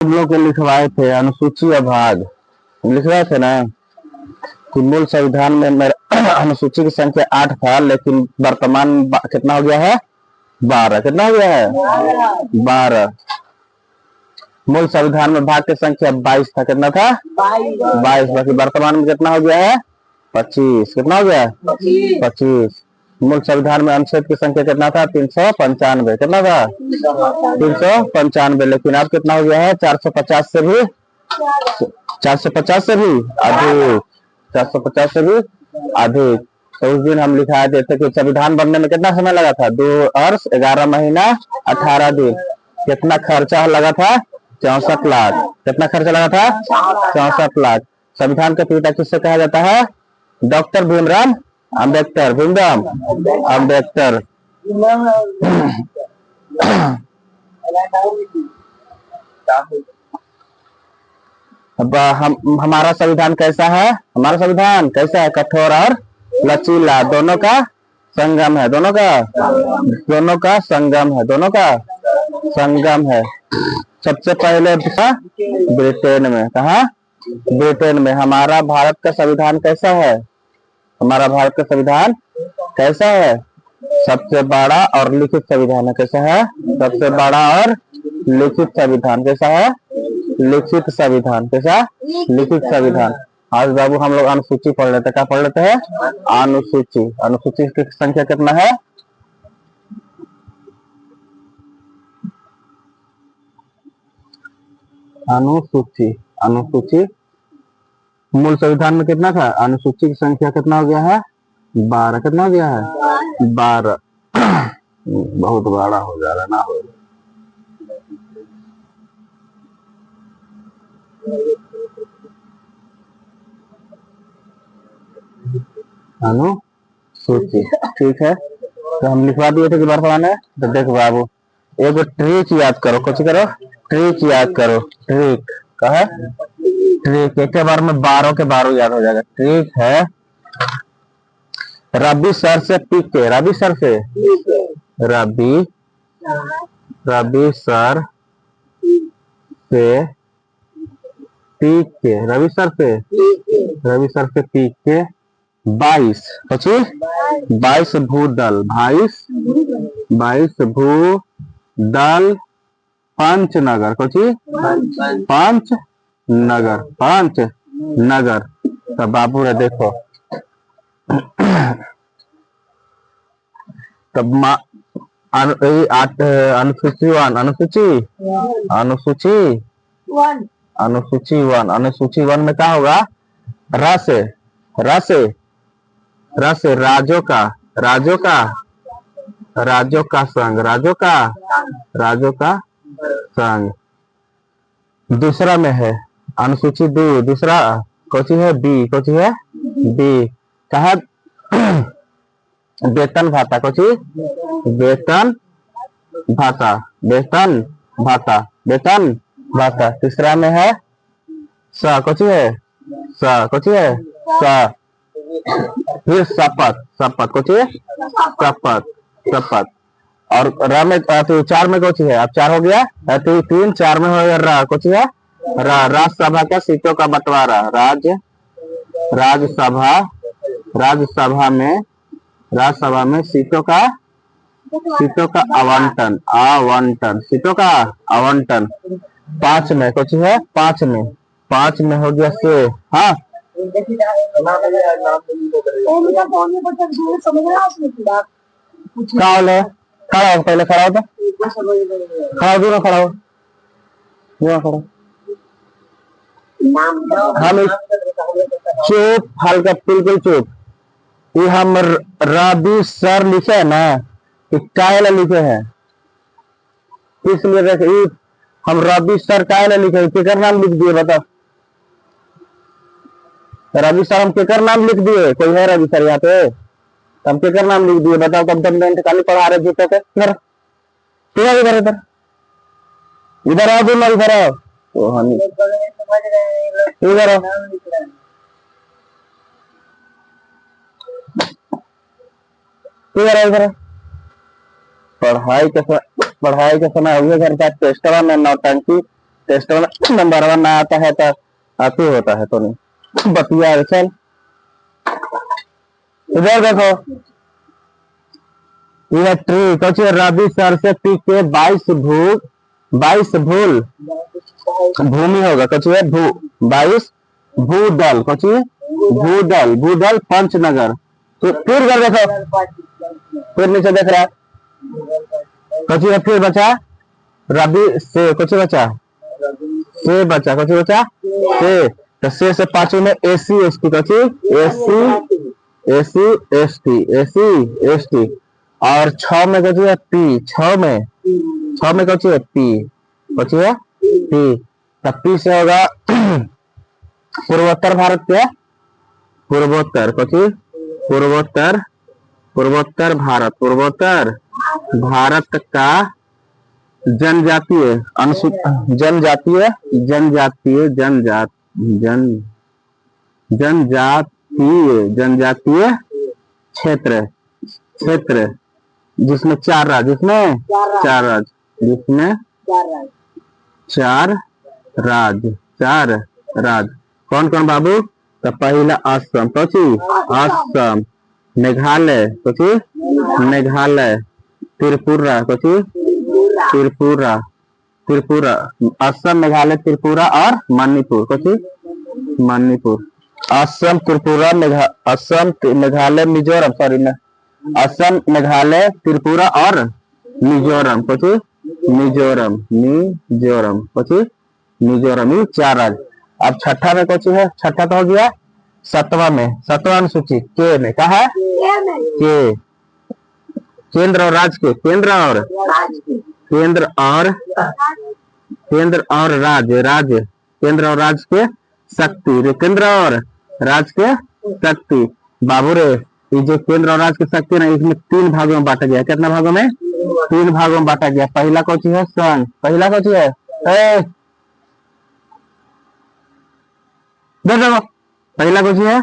हम लोग के लिखवाए थे अनुसूची अभाग, लिखवाए थे ना कि मूल संविधान में मेरा अनुसूची की संख्या 8 था, लेकिन वर्तमान कितना हो गया है 12। कितना हो गया है 12। मूल संविधान में भाग की संख्या 22 था। कितना था 22। बाकी वर्तमान में कितना हो गया है 25। कितना हो गया 25। मूल संविधान में अनुच्छेद की संख्या कितना था 395। कितना था 395, लेकिन अब कितना हो गया है 450 से भी 450 से भी अधिक 450 से भी अधिक। तो उस दिन हम लिखाए थे कि संविधान बनने में कितना समय लगा था 2 वर्ष 11 महीना 18 दिन। कितना खर्चा लगा था 64 लाख। कितना खर्चा लगा था 64 लाख। संविधान के पिता किससे कहा जाता है डॉक्टर भीमराव अम्बेडकर। भीमराव अम्बेडकर। अब हमारा संविधान कैसा है, हमारा संविधान कैसा है कठोर और लचीला, दोनों का संगम है, दोनों का संगम है, दोनों का संगम है। सबसे पहले ब्रिटेन में, कहा ब्रिटेन में। हमारा भारत का संविधान कैसा है, हमारा भारत का संविधान कैसा है सबसे बड़ा और लिखित संविधान है। कैसा है सबसे बड़ा और लिखित संविधान। कैसा है लिखित संविधान। कैसा लिखित संविधान। आज बाबू हम लोग अनुसूची पढ़ लेते हैं। क्या पढ़ लेते हैं अनुसूची। अनुसूची की संख्या कितना है अनुसूची। अनुसूची मूल संविधान में कितना था, अनुसूची की संख्या कितना हो गया है 12। कितना हो गया है 12। बहुत बड़ा हो जा रहा ना हो। अनुसूची ठीक है, तो हम लिखवा दिए थे कि वर्तमान है। तो देखो बाबू एक ट्रिक याद करो, कुछ करो ट्रिक याद करो। ट्रिक कहा ट्रिक एक के बार में 12 के 12 याद हो जाएगा। ट्रिक है रबी सर से पी के, रबी सर से रबी सर से पी के, रबी सर से पी के 22 22 भूदल 22 भूदल पंचनगर पांच नगर। तो बाबू रे देखो तब अनुसूची वन में क्या होगा रस राज्यों का संघ। दूसरा में है अनुसूची दूसरा कौची है बी कहा वेतन भाता। कौची वेतन भाता। तीसरा में है कौची है फिर शपथ कौची है शपथ। और र में 4 में कौची है, अब 4 हो गया 3 4 में हो गया र कौची है राज्यसभा का सीटों का बंटवारा। राज्यसभा में सीटों का आवंटन 5 में कुछ है 5 में हो गया से हाँ खड़ा हो पहले खड़ा हो हम चुप हल्का बिल्कुल चुप। ये हम रबी सर लिखे है ना कायला लिखे हैं, इसलिए देखिए हम रबी सर कायला लिखे हैं। केकर नाम लिख दिए बताओ, रवि सर हम केकर नाम लिख दिए, कोई है रवि सर यहाँ पे हम केकर नाम लिख दिए बताओ। कब तक खाली पढ़ा रहे जीते थे इधर इधर आओ तुम इधर आओ इधर आओ इधर पढ़ाई के समय हुए घर का टेस्टवा में नौटंकी टेस्ट नंबर 1 ना आता है तो आप ही होता है तो नहीं बतिया। चल इधर देखो, यह ट्री कौन रवि सर से पी के 22 भूल भूमि होगा कौन है भू 22 भूदल कौन भूदल भूदल पंचनगर। तो फिर कर देखो, फिर नीचे देख रहा कौन है, फिर बचा रवि से कौन बचा से बचा कौन बचा से, तो से 5 में एसी एसटी कौन एसी एसटी और 6 में कौन है पी 6 में कौन है पी कौन है पी, तब पी से होगा पूर्वोत्तर भारत के पूर्वोत्तर कौन पूर्वोत्तर पूर्वोत्तर भारत का जनजातीय जनजातीय जनजातीय जनजातीय क्षेत्र जिसमें 4 राज्य जिसमें 4 राज्य कौन कौन बाबू? तो पहला असम असम, मेघालय मेघालय, त्रिपुरा त्रिपुरा, असम मेघालय त्रिपुरा और मणिपुर मणिपुर, असम त्रिपुरा असम मेघालय मिजोरम असम मेघालय त्रिपुरा और मिजोरम मिजोरम मिजोरम 4 राज्य। अब छठा में कौन है? छठा तो हो गया 7वां अनुसूची के में कहा है के केंद्र और राज्य के केंद्र और राज्य केंद्र और राज्य के शक्ति, केंद्र और राज्य के शक्ति। बाबू रे ये जो केंद्र और राज्य की शक्ति ना इसमें 3 भागों में बांटा गया। कितना भागों में? 3 भागों में बांटा गया। पहला कौन है? संघ। पहला कौन है? देखो पहला कौन है?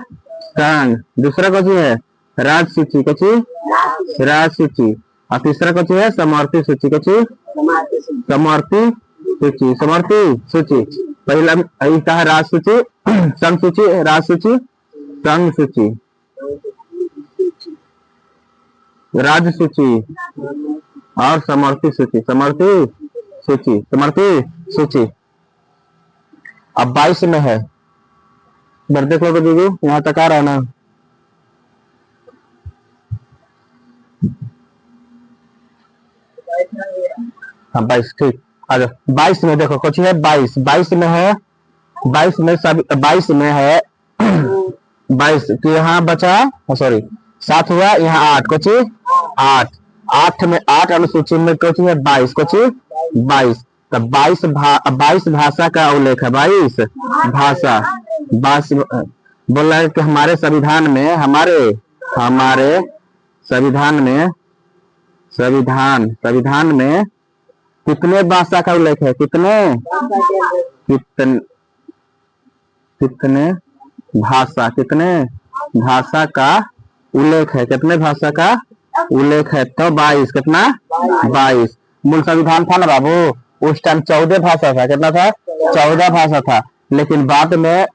संघ। दूसरा कौन है? राज सूची राज सूची। और तीसरा कौन है? समर्थी सूची समर्थी सूची। पहला कहा राज सूची संघ सूची राज सूची संघ सूची राज्य सूची और समर्थी सूची। अब 22 में है, देख लो दीदी यहाँ तक आ रहा है ना। हाँ 22 ठीक आ जाओ। 22 में देखो कुछ है 22 में है 22 में सब 22 में है 22 तो यहाँ बचा सॉरी 7 हुआ, यहाँ 8 कुछ 8 में 8 अनुसूची में कुछ है 22 कुछ 22 तो 22 भाषा का उल्लेख है। 22 भाषा बोल रहा है कि हमारे संविधान में संविधान में कितने भाषा का उल्लेख है? कितने भाषा का उल्लेख है? कितने भाषा का उल्लेख है? तो 22 कितना 22 मूल संविधान था ना बाबू। उस टाइम 14 भाषा था। कितना था? 14 भाषा था, लेकिन बाद में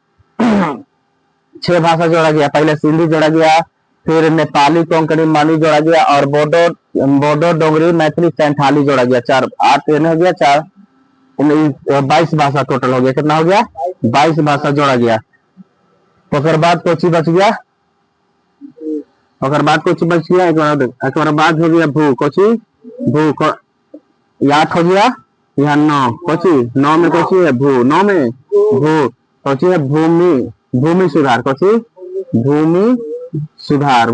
6 भाषा जोड़ा गया। पहले सिंधी जोड़ा गया, फिर नेपाली कोंकणी मानी जोड़ा गया और बोडो डोगरी मैथिली सैंथाली जोड़ा गया। 4 8 हो गया 4 22 भाषा टोटल हो गया। कितना हो गया? 22 भाषा जोड़ा गया। तो फिर बाद कोची बच गया? एक बार बाद हो गया भू कोची भू 8 हो गया, यहाँ 9 कोची 9 में कोची है भू 9 में भू कोची है भूमि सुधार कोची भूमि सुधार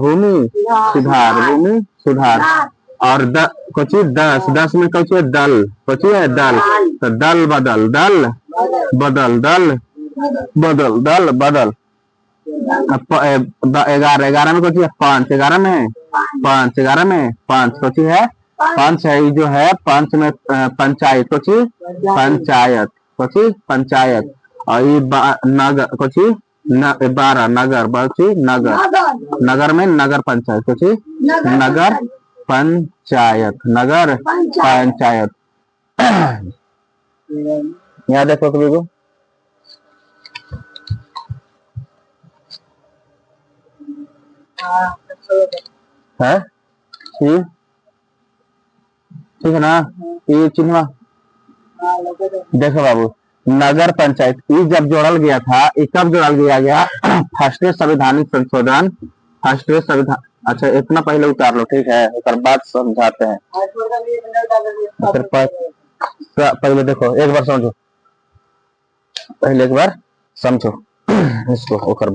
और कोची 10 में कोची है दल कोची है दल तो दल बदल 11 में कोची है 5 11 में 5 कोची है 5 है जो है 5 में पंचायत कोची पंचायत और ये नगर कोची 12 नगर बची नगर में नगर पंचायत कोची नगर पंचायत यहाँ देखो कभी को है ये, ठीक है ना। ये चिन्ह देखो बाबू, नगर पंचायत ये जब जोड़ल गया था, ये कब जोड़ल गया फर्स्ट संवैधानिक संशोधन, फर्स्ट संविधान। अच्छा इतना पहले उतार लो, ठीक है, उसके बाद समझाते हैं। फिर पहले देखो एक बार समझो, पहले एक बार समझो इसको, ओकर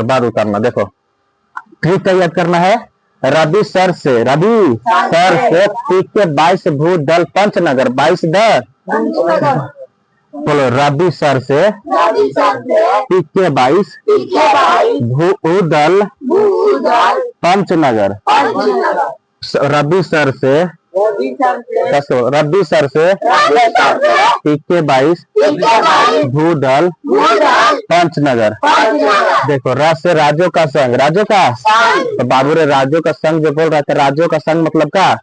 बाद उतारना। देखो ट्रिक का याद करना है। रवि सर से पीक के 22 भू दल पंचनगर, 22 दल बोलो, रवि सर से पीक के 22 भू दल पंचनगर, रवि सर से पीक के 22 भूदल पंचनगर। देखो रस से राज्यों का संघ, तो बाबू रे राज्यों का संघ जो बोल रहा था, राज्यों का संघ मतलब का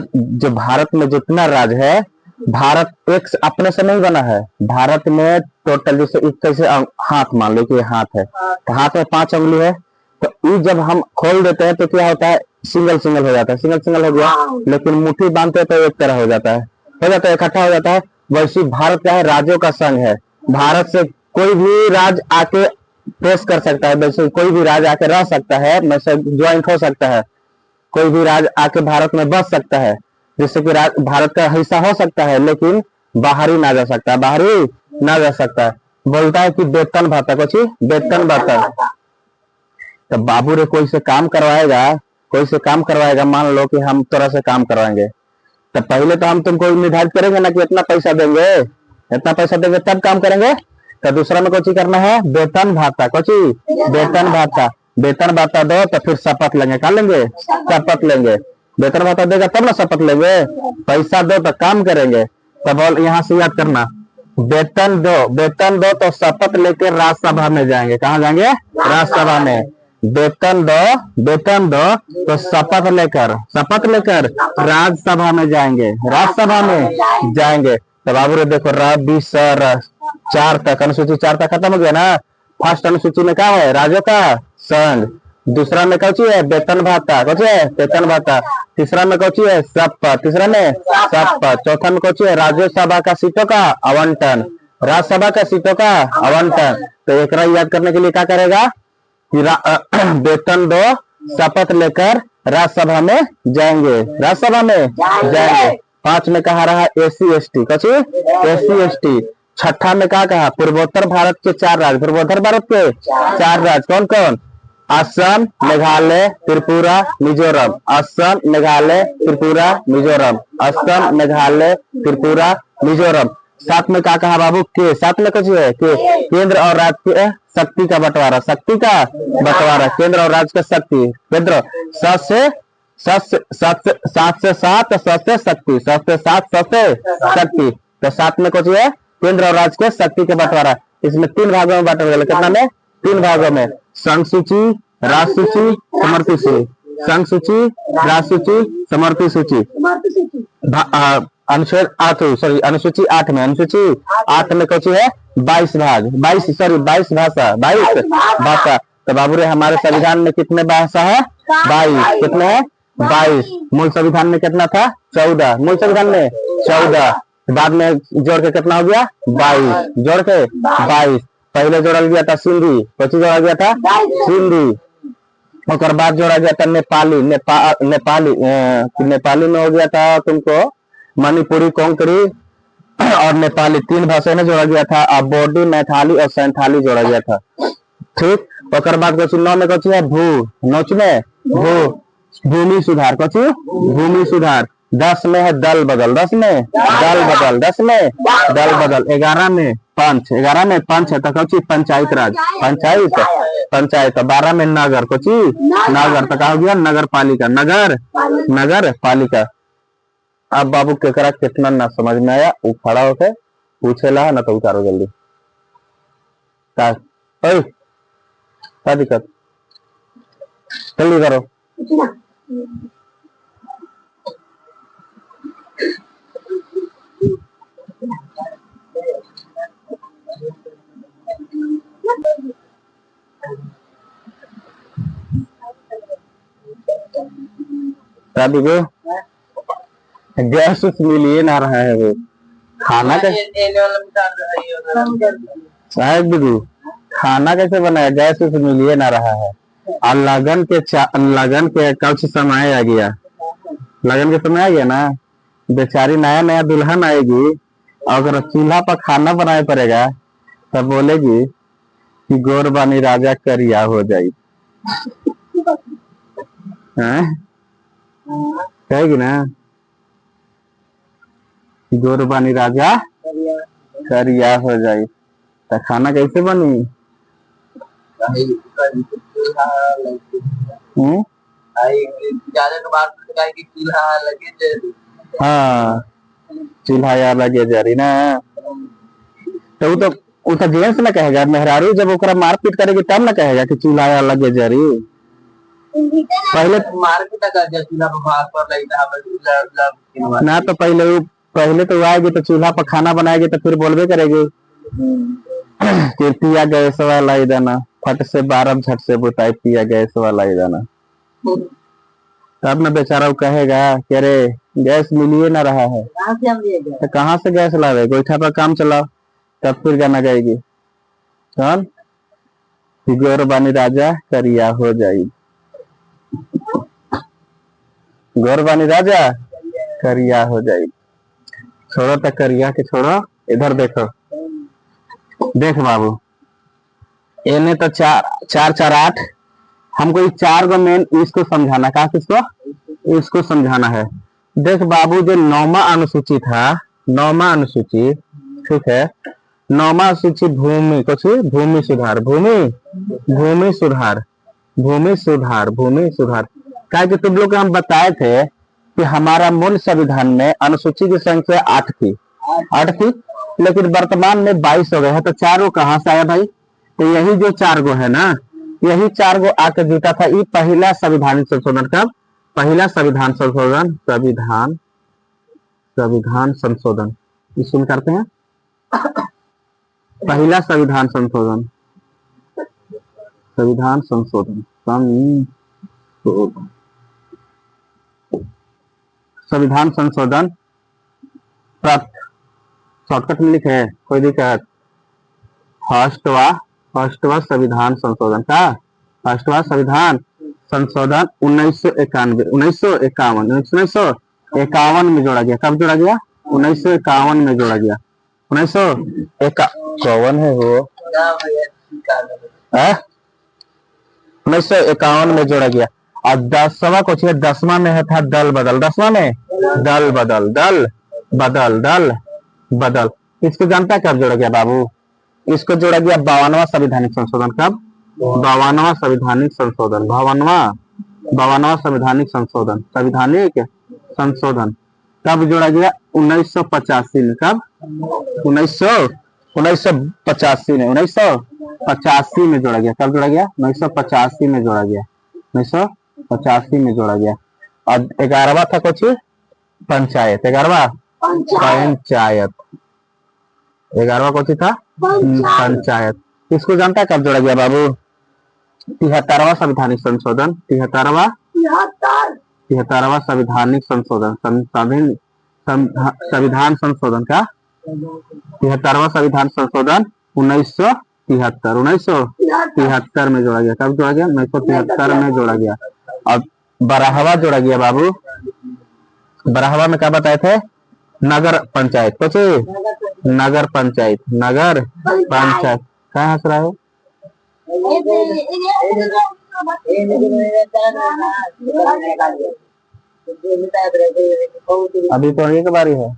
जो भारत में जितना राज्य है, भारत एक अपने से नहीं बना है, भारत में टोटल जैसे कैसे हाथ मान लो कि ये हाथ है, तो हाथ में 5 उंगली है, तो ये जब हम खोल देते हैं तो क्या होता है, सिंगल हो जाता है, सिंगल हो गया। लेकिन मुट्ठी बांधते हैं तो एक तरह हो जाता है, इकट्ठा हो जाता है। वैसे भारत क्या है, राज्यों का संघ है। भारत से कोई भी राज्य आके पेश कर सकता है, वैसे कोई भी राज्य आके रह सकता है, वैसे ज्वाइंट हो सकता है, कोई भी राज्य आके भारत में बस सकता है, जिससे कि भारत का हिस्सा हो सकता है, लेकिन बाहरी ना जा सकता है, बोलता है कि वेतन भत्ता, कुछ वेतन भत्ता। तो बाबू रे कोई से काम करवाएगा, मान लो कि हम तरह से काम करवाएंगे, तो पहले तो हम तुमको निर्धारित करेंगे ना कि इतना पैसा देंगे तब काम करेंगे। तो दूसरा में कुछ करना है, वेतन भाता, वेतन भाता दो तो फिर शपथ लेंगे, शपथ लेंगे, वेतन भाता देगा तब ना शपथ लेंगे, पैसा दो तो काम करेंगे। तब यहाँ से याद करना, वेतन दो तो शपथ लेकर राज्यसभा में जाएंगे, कहाँ जाएंगे, राज्यसभा में। वेतन दो तो शपथ लेकर राज्यसभा में जाएंगे, तो बाबू रे देखो रवि सर 4 तक, अनुसूची 4 तक खत्म हो गया ना। फर्स्ट अनुसूची में क्या है, राज्यों का संघ, दूसरा में कौची है, वेतन भाता, तीसरा में कौची है, शपथ, चौथा में कौची है, राज्यसभा का सीटों का आवंटन, तो एक याद करने के लिए क्या करेगा, वेतन दो, शपथ लेकर राज्यसभा में जाएंगे, 5 में कहा रहा SC ST, छठा में कहा पूर्वोत्तर भारत के 4 राज्य, कौन, असम, मेघालय, त्रिपुरा, मिजोरम। साथ में क्या कहा बाबू, के साथ में कुछ है, केंद्र और राज्य के शक्ति का बंटवारा, केंद्र और राज्य का शक्ति, केंद्र 7 से 7 शक्ति, तो 7 में कुछ है, केंद्र और राज्य के शक्ति के बंटवारा। इसमें 3 भागों में बांटा गया, कितना में, 3 भागों में, संघ सूची, राज सूची, समर्पित सूची, संघ सूची, राज सूची, समर्पित सूची। अनुच्छेद 8, अनुसूची 8 में कुछ है 22 भाषा। तो बाबू रे हमारे संविधान में कितने भाषा है, 22, कितने हैं, 22। मूल संविधान में कितना था, 14, मूल संविधान में 14, बाद में जोड़ के कितना हो गया, 22, जोड़ के 22। पहले जोड़ा गया था सिंधी, कुछ जोड़ा गया था सिंधी, और बाद जोड़ा गया था नेपाली, नेपाली में हो गया था तुमको मणिपुरी, कोंकणी और नेपाली, 3 भाषा में जोड़ा गया था। अब बोडी, मैथाली और सैंथाली जोड़ा गया था, ठीक। और बाद 9 में कुछ है भूमि सुधार, भूमि सुधार। 10 में है दल बदल, 10 में दल बदल। 11 में पंच है, तो कुछ पंचायत राज, पंचायत। 12 में नगर, कुछ नगर, तो हो गया नगर पालिका। अब बाबू केकरा कितना ना समझ में आया, वो खड़ा होके पूछेला ना, तो उतारो जल्दी, क्या दिक्कत, जल्दी करो। तभी को गैस उस मिलिए ना रहा है वो खाना कैसे साहब दीदी खाना कैसे बनाया गैस उस मिलिए ना रहा है। और लगन के कब से समय आ गया। लगन के समय आ गया ना बेचारी नया नया दुल्हन आएगी और अगर चूल्हा पर खाना बनाना पड़ेगा तब बोलेगी कि गोरबानी राजा करिया हो जाए कहेगी ना गोरबानी राजा करिया हो जाए तो खाना कैसे बनी। हाँ चूल्हा यार लगे जरी ना तो वो तो जेंट्स ना कहेगा मेहरारू जब ओकरा मारपीट करेगी तब ना कहेगा कि चूल्हा यार लगे जरी। पहले मारपीट कर चूल्हा पर ना तो पहले तो आएगी तो चूल्हा पर खाना बनाएगी तो फिर बोलबे करेगी कि पिया गैस वाला ही देना फट से 12 झट से बुताई पिया गैस वाला ही देना। तब ना बेचारा वो कहेगा कि अरे गैस मिलिए ना रहा है तो कहाँ से गैस लावे गोईठा पर काम चलाओ तब फिर गाना गाएगी कौन गोरबानी राजा करिया हो जाए गोरबानी राजा करिया हो जाए। छोड़ो तक करिया के छोड़ो इधर देखो देख बाबू इन्हें तो 4 4 4 8 हमको इस 4 को मेन इसको समझाना कहा किसको इसको समझाना है। देख बाबू जो 9वां अनुसूची था 9वां अनुसूची ठीक है 9वां अनुसूची भूमि कुछ भूमि सुधार भूमि सुधार क्या कि तुम लोग हम बताए थे कि हमारा मूल संविधान में अनुसूची की संख्या 8 थी लेकिन वर्तमान में 22 हो गए हैं तो 4 कहाँ से आया भाई। तो यही जो 4 है ना यही 4 आके जुटा था ये पहला संविधानिक संशोधन का पहला संविधान संशोधन सुन करते हैं पहला संविधान संशोधन संविधान संशोधन प्राप्त शॉर्टकट में लिखे है कोई दिक्कत फर्स्टवा संविधान संशोधन का फर्स्टवा संविधान संशोधन 1951 में जोड़ा गया। कब जोड़ा गया 1951 में जोड़ा गया 1951 है वो 1951 में जोड़ा गया। और 10वां कुछ 10वां में है था दल बदल 10वां में दल बदल इसको जानता है कब जोड़ा गया बाबू इसको जोड़ा गया 52वां संविधानिक संशोधन कब 52वां संविधानिक संशोधन कब जोड़ा गया 1985 में कब 1985 में जोड़ा गया कब जोड़ा गया 1985 में जोड़ा गया 1985 में जोड़ा गया। और 11वां था कुछ पंचायत 11वां कुछ था पंचायत इसको जानता है कब जोड़ा गया बाबू 73वां संविधानिक संशोधन 73वां संविधानिक संशोधन संविधान संशोधन का 73वां संविधान संशोधन 1973 में जोड़ा गया। कब जोड़ा गया 1973 में जोड़ा गया। और 12वां जोड़ा गया बाबू 12वां में क्या बताए थे नगर पंचायत कुछ नगर पंचायत कहाँ हंस रहा है अभी तो एक बारी है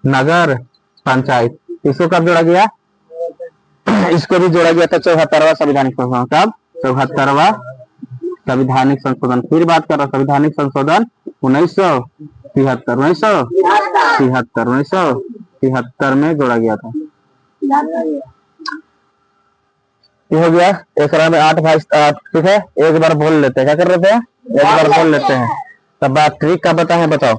नगर पंचायत इसको कब जोड़ा गया इसको भी जोड़ा गया था 74वां संविधानिक संशोधन कब 74वां संविधानिक संशोधन फिर बात कर रहा संविधानिक संशोधन 1973 में जोड़ा गया था। ये हो गया एक में 8 भाई ठीक है एक बार बोल लेते हैं क्या कर रहे थे एक बार बोल लेते हैं तब बात ट्रिक का बताए बताओ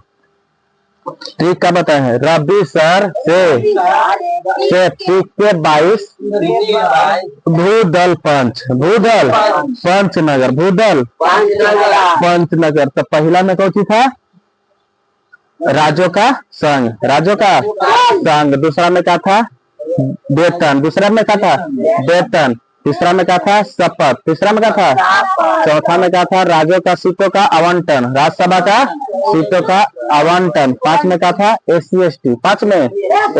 ट्रिक का बताए हैं रबी सर से ट्रिक के 22 भूदल पंच भूदल पंचनगर भूदल पंचनगर। तो पहला में कौन सी था राजो का संग दूसरा में क्या था वेतन दूसरा में क्या था वेतन तीसरा में क्या था शपथ तीसरा में क्या था चौथा में क्या था राज्यों का सीटों का आवंटन राज्यसभा का सीटों का आवंटन। पांच में क्या था SC ST पांच में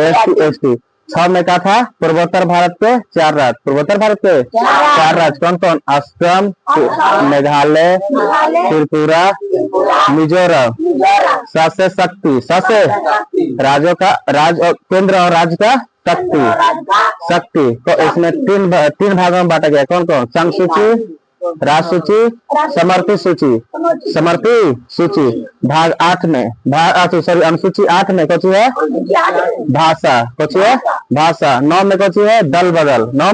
SC ST। 6 में क्या था पूर्वोत्तर भारत के 4 राज्य पूर्वोत्तर भारत के 4 राज्य कौन कौन असम मेघालय त्रिपुरा मिजोरम। 7 से शक्ति 7 से राज्यों का केंद्र और राज्य का शक्ति तो इसमें तीन भागों में बांटा गया कौन कौन संघ सूची राज सूची समर्पी सूची। भाग 8 में सॉरी अनुसूची 8 में कौन है भाषा कौन है भाषा। 9 में कौन है दल बदल 9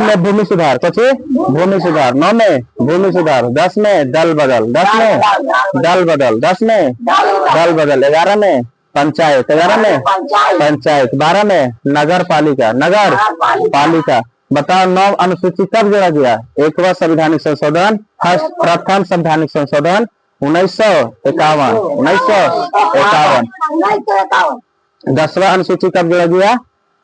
में भूमि सुधार कौन भूमि सुधार 9 में भूमि सुधार। 10 में दल बदल 10 में दल बदल 10 में दल बदल। 11 में पंचायत 11 में पंचायत। 12 में नगर पालिका। बताओ 9 अनुसूची कब जोड़ा गया 1वां संवैधानिक संशोधन प्रथम संवैधानिक संशोधन 1951 10वां अनुसूची कब जोड़ा गया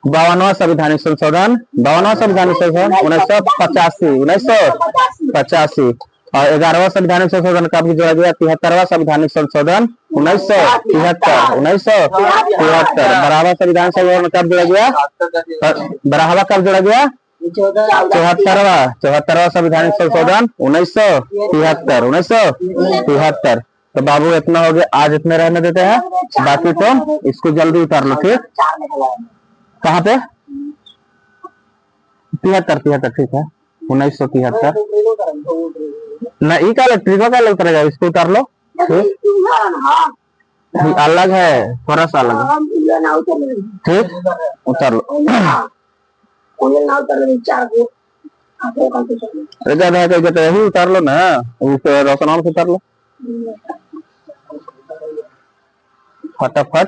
52वां संवैधानिक संशोधन 1985 और 11वां संवैधानिक संशोधन कब जोड़ा गया 73वां संवैधानिक संशोधन 1973 12वां संविधान संशोधन कब जोड़ा गया 12वां कब जोड़ा गया 74वां संवैधानिक संशोधन 1973। तो बाबू इतना हो गया आज इतने रहने देते हैं बाकी तो इसको जल्दी उतार लो ठीक। कहाँ पे 73 ठीक है 1973 नहीं का इलेक्ट्रिको का उतरेगा इसको उतार लो ठीक अलग है थोड़ा सा अलग है ठीक उतार लो यही उतार लो ना रोशनाम से उतार लो फटाफट